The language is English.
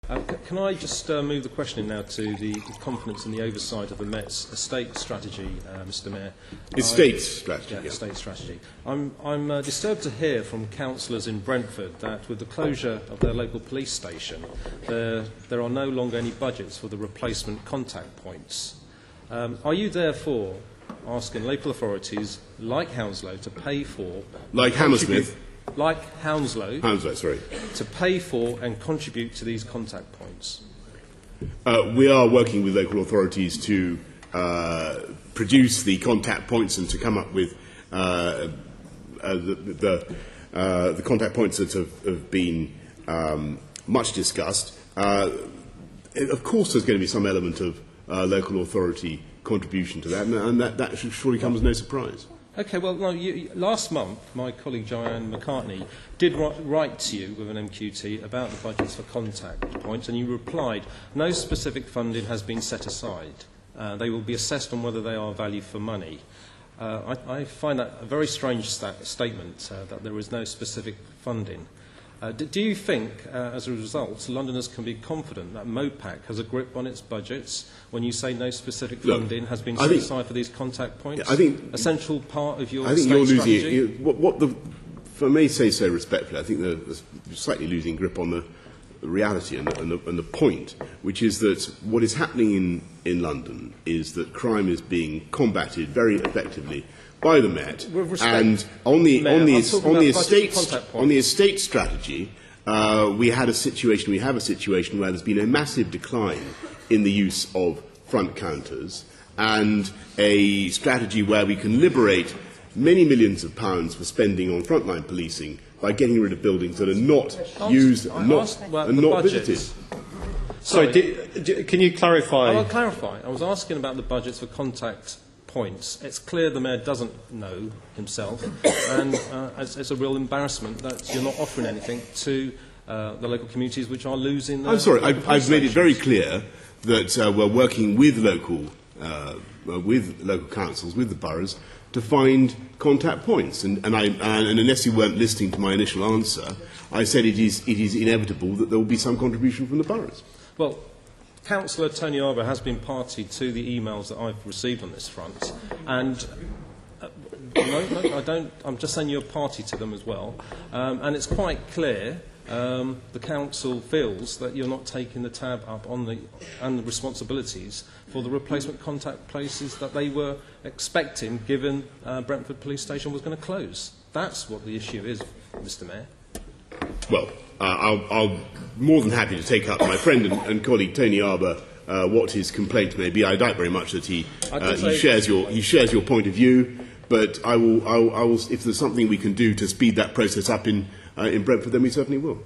Can I just move the question now to the confidence in the oversight of the Met's estate strategy, Mr. Mayor? Estate strategy. Yeah, estate strategy. I'm disturbed to hear from councillors in Brentford that with the closure of their local police station, there are no longer any budgets for the replacement contact points. Are you therefore asking local authorities like Hounslow to pay for... Like Hammersmith? Like Hounslow, sorry. To pay for and contribute to these contact points? We are working with local authorities to produce the contact points and to come up with the contact points that have been much discussed. Of course, there's going to be some element of local authority contribution to that, and that should surely come as no surprise. Okay, well, no, last month, my colleague Joanne McCartney did write to you with an MQT about the budgets for contact points, and you replied, no specific funding has been set aside. They will be assessed on whether they are value for money. I find that a very strange statement, that there is no specific funding. Do you think, as a result, Londoners can be confident that MOPAC has a grip on its budgets when you say no specific funding has been set aside for these contact points? I think essential part of your I think state you're strategy? losing. If I may say so respectfully, I think you're slightly losing grip on the reality and the point, which is that what is happening in London is that crime is being combated very effectively by the Met, and on the estate strategy, we have a situation where there's been a massive decline in the use of front counters, and a strategy where we can liberate many millions of pounds for spending on frontline policing by getting rid of buildings that are not used and not visited. Sorry, can you clarify? I'll clarify. I was asking about the budgets for contact points. It's clear the Mayor doesn't know himself, and it's a real embarrassment that you're not offering anything to the local communities which are losing their... I'm sorry, I've made it very clear that we're working with local councils, with the boroughs, to find contact points. And unless you weren't listening to my initial answer, I said it is inevitable that there will be some contribution from the boroughs. Well, Councillor Tony Arbour has been party to the emails that I've received on this front, and no, I don't. I'm just saying you're party to them as well, and it's quite clear the council feels that you're not taking the tab up on the responsibilities for the replacement contact places that they were expecting, given Brentford Police Station was going to close. That's what the issue is, Mr. Mayor. Well, I'll more than happy to take up my friend and colleague Tony Arbour what his complaint may be. I doubt very much that he shares your point of view, but I will if there's something we can do to speed that process up in Brentford, then we certainly will.